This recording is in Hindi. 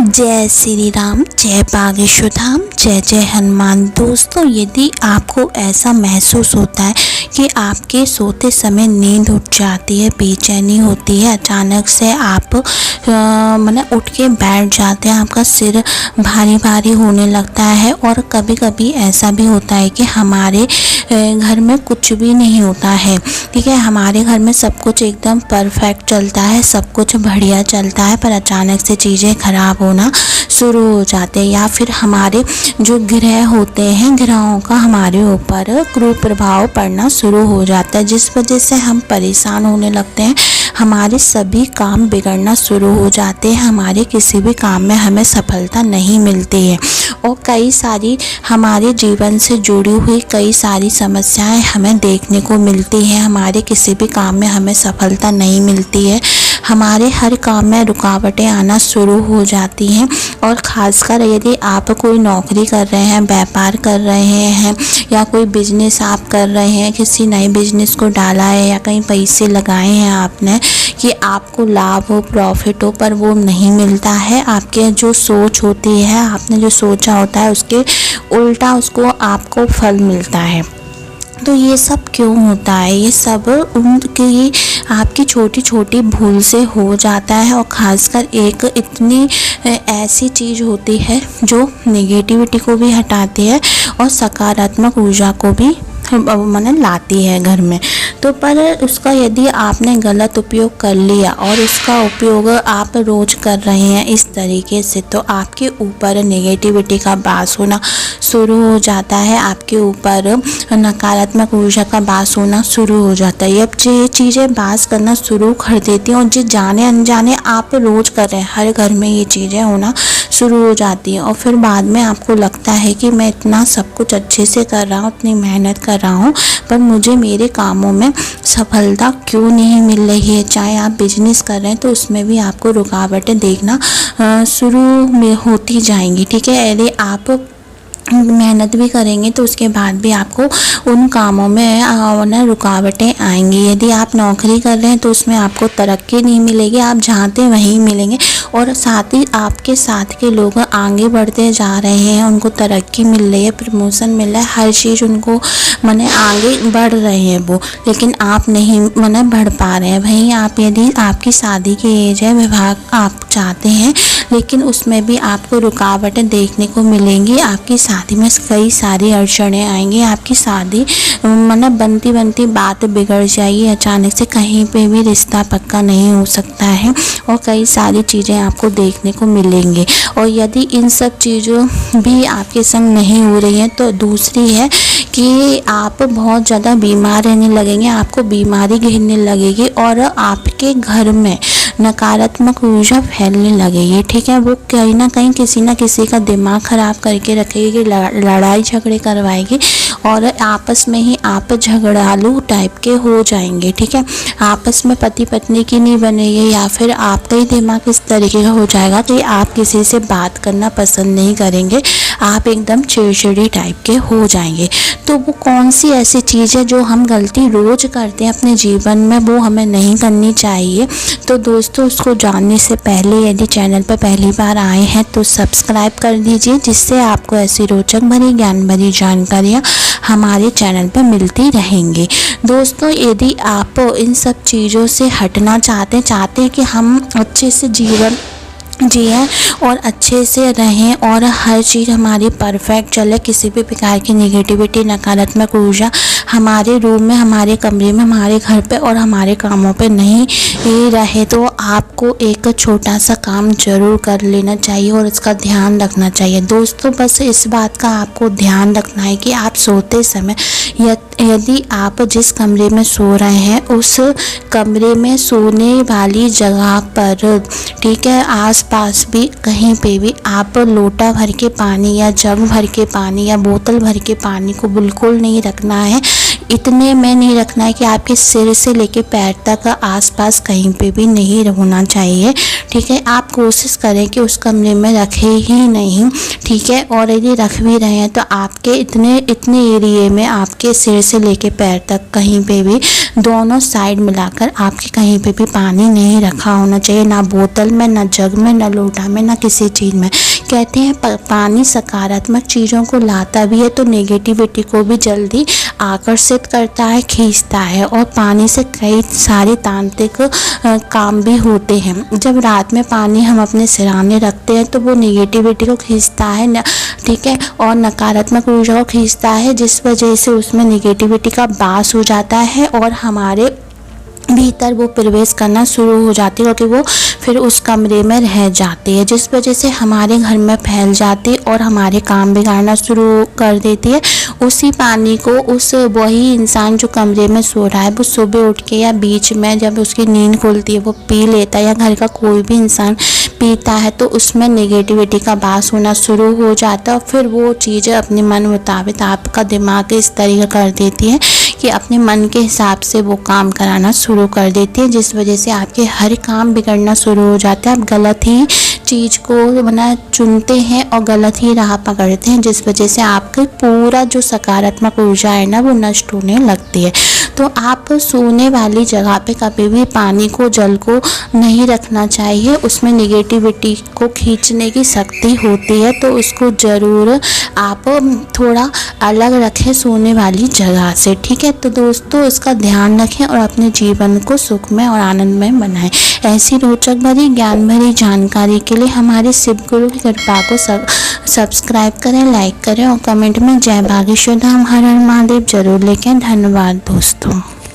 जय श्री राम, जय बागेश्वर धाम, जय जय हनुमान। दोस्तों, यदि आपको ऐसा महसूस होता है कि आपके सोते समय नींद उठ जाती है, बेचैनी होती है, अचानक से आप उठ के बैठ जाते हैं, आपका सिर भारी भारी होने लगता है, और कभी कभी ऐसा भी होता है कि हमारे घर में कुछ भी नहीं होता है। ठीक है, हमारे घर में सब कुछ एकदम परफेक्ट चलता है, सब कुछ बढ़िया चलता है, पर अचानक से चीज़ें खराब होना शुरू हो जाते हैं, या फिर हमारे जो ग्रह होते हैं, ग्रहों का हमारे ऊपर कुप्रभाव पड़ना शुरू हो जाता है, जिस वजह से हम परेशान होने लगते हैं, हमारे सभी काम बिगड़ना शुरू हो जाते हैं, हमारे किसी भी काम में हमें सफलता नहीं मिलती है, और कई सारी हमारे जीवन से जुड़ी हुई कई सारी समस्याएं हमें देखने को मिलती हैं। हमारे किसी भी काम में हमें सफलता नहीं मिलती है, हमारे हर काम में रुकावटें आना शुरू हो जाती हैं। और ख़ासकर यदि आप कोई नौकरी कर रहे हैं, व्यापार कर रहे हैं, या कोई बिजनेस आप कर रहे हैं, किसी नए बिजनेस को डाला है, या कहीं पैसे लगाए हैं आपने कि आपको लाभ हो, प्रॉफिट हो, पर वो नहीं मिलता है। आपके जो सोच होती है, आपने जो सोचा होता है, उसके उल्टा उसको आपको फल मिलता है। तो ये सब क्यों होता है? ये सब उनकी आपकी छोटी छोटी भूल से हो जाता है, और ख़ासकर एक इतनी ऐसी चीज़ होती है जो नेगेटिविटी को भी हटाती है और सकारात्मक ऊर्जा को भी लाती है घर में। तो पर उसका यदि आपने गलत उपयोग कर लिया और उसका उपयोग आप रोज़ कर रहे हैं इस तरीके से, तो आपके ऊपर नेगेटिविटी का वास होना शुरू हो जाता है, आपके ऊपर नकारात्मक ऊर्जा का वास होना शुरू हो जाता है। जब ये चीज़ें वास करना शुरू कर देती हैं, और जो जाने अनजाने आप रोज़ कर रहे हैं, हर घर में ये चीज़ें होना शुरू हो जाती हैं, और फिर बाद में आपको लगता है कि मैं इतना सब कुछ अच्छे से कर रहा हूँ, इतनी मेहनत कर रहा हूँ, पर मुझे मेरे कामों में सफलता क्यों नहीं मिल रही है। चाहे आप बिजनेस कर रहे हैं तो उसमें भी आपको रुकावटें देखना शुरू में होती जाएंगी। ठीक है, यदि आप मेहनत भी करेंगे तो उसके बाद भी आपको उन कामों में रुकावटें आएंगी। यदि आप नौकरी कर रहे हैं तो उसमें आपको तरक्की नहीं मिलेगी, आप चाहते वहीं मिलेंगे, और साथ ही आपके साथ के लोग आगे बढ़ते जा रहे हैं, उनको तरक्की मिल रही है, प्रमोशन मिल रहा है, हर चीज़ उनको आगे बढ़ रहे हैं वो, लेकिन आप नहीं बढ़ पा रहे हैं। वहीं आप यदि आपकी शादी की एज है, विवाह आप चाहते हैं, लेकिन उसमें भी आपको रुकावटें देखने को मिलेंगी, आपकी शादी में कई सारी अड़चनें आएंगी, आपकी शादी बनती बनती बात बिगड़ जाएगी, अचानक से कहीं पे भी रिश्ता पक्का नहीं हो सकता है, और कई सारी चीज़ें आपको देखने को मिलेंगी। और यदि इन सब चीज़ों भी आपके संग नहीं हो रही हैं, तो दूसरी है कि आप बहुत ज़्यादा बीमार रहने लगेंगे, आपको बीमारी घेरने लगेगी, और आपके घर में नकारात्मक ऊर्जा फैलने लगेगी। ठीक है, वो कहीं ना कहीं किसी न किसी का दिमाग ख़राब करके रखेगी, लड़ाई झगड़े करवाएगी, और आपस में ही आप झगड़ालू टाइप के हो जाएंगे। ठीक है, आपस में पति पत्नी की नहीं बनेगी, या फिर आपका ही दिमाग इस तरीके का हो जाएगा कि आप किसी से बात करना पसंद नहीं करेंगे, आप एकदम चिड़चिड़ी टाइप के हो जाएंगे। तो वो कौन सी ऐसी चीज़ है जो हम गलती रोज़ करते हैं अपने जीवन में, वो हमें नहीं करनी चाहिए। तो दोस्तों, उसको जानने से पहले यदि चैनल पर पहली बार आए हैं तो सब्सक्राइब कर दीजिए, जिससे आपको ऐसी रोचक भरी ज्ञान भरी जानकारियाँ हमारे चैनल पर मिलती रहेंगी। दोस्तों, यदि आप इन सब चीज़ों से हटना चाहते हैं कि हम अच्छे से जीवन जिए और अच्छे से रहें, और हर चीज़ हमारी परफेक्ट चले, किसी भी प्रकार की नेगेटिविटी, नकारात्मक ऊर्जा हमारे रूम में, हमारे कमरे में, हमारे घर पे और हमारे कामों पे नहीं रहे, तो आपको एक छोटा सा काम ज़रूर कर लेना चाहिए और इसका ध्यान रखना चाहिए। दोस्तों, बस इस बात का आपको ध्यान रखना है कि आप सोते समय यदि आप जिस कमरे में सो रहे हैं, उस कमरे में सोने वाली जगह पर, ठीक है, आसपास भी कहीं पे भी आप लोटा भर के पानी या जग भर के पानी या बोतल भर के पानी को बिल्कुल नहीं रखना है। इतने में नहीं रखना है कि आपके सिर से लेके पैर तक आसपास कहीं पे भी नहीं होना चाहिए। ठीक है, आप कोशिश करें कि उस कमरे में रखे ही नहीं। ठीक है, और यदि रख भी रहे हैं तो आपके इतने एरिए में आपके सिर से लेके पैर तक कहीं पे भी दोनों साइड मिलाकर आपके कहीं पे भी पानी नहीं रखा होना चाहिए, ना बोतल में, ना जग में, ना लोटा में, ना किसी चीज़ में। कहते हैं पानी सकारात्मक चीज़ों को लाता भी है तो नेगेटिविटी को भी जल्दी आकर्षित करता है, खींचता है, और पानी से कई सारे तांत्रिक काम भी होते हैं। जब रात में पानी हम अपने सिरहाने रखते हैं तो वो नेगेटिविटी को खींचता है, ठीक है, और नकारात्मक ऊर्जा को खींचता है, जिस वजह से उसमें नेगेटिविटी का वास हो जाता है और हमारे भीतर वो प्रवेश करना शुरू हो जाती है, क्योंकि वो फिर उस कमरे में रह जाती है, जिस वजह से हमारे घर में फैल जाती है और हमारे काम बिगाड़ना शुरू कर देती है। उसी पानी को वही इंसान जो कमरे में सो रहा है वो सुबह उठ के या बीच में जब उसकी नींद खुलती है वो पी लेता है, या घर का कोई भी इंसान पीता है, तो उसमें नेगेटिविटी का वास होना शुरू हो जाता है। और फिर वो चीज़ें अपने मन मुताबिक आपका दिमाग इस तरीके कर देती है कि अपने मन के हिसाब से वो काम कराना शुरू कर देती है, जिस वजह से आपके हर काम बिगड़ना शुरू हो जाता है। आप गलत ही चीज़ को चुनते हैं और गलत ही राह पकड़ते हैं, जिस वजह से आपके पूरा जो सकारात्मक ऊर्जा है ना वो नष्ट होने लगती है। तो आप सोने वाली जगह पे कभी भी पानी को, जल को नहीं रखना चाहिए, उसमें नेगेटिविटी को खींचने की शक्ति होती है, तो उसको ज़रूर आप थोड़ा अलग रखें सोने वाली जगह से। ठीक है, तो दोस्तों इसका ध्यान रखें और अपने जीवन को सुखमय और आनंदमय बनाएं। ऐसी रोचक भरी ज्ञान भरी जानकारी के लिए हमारे शिव गुरु की कृपा को सब्सक्राइब करें, लाइक करें और कमेंट में जय बागेश्वर धाम हर हर महादेव जरूर लिखें। धन्यवाद दोस्तों।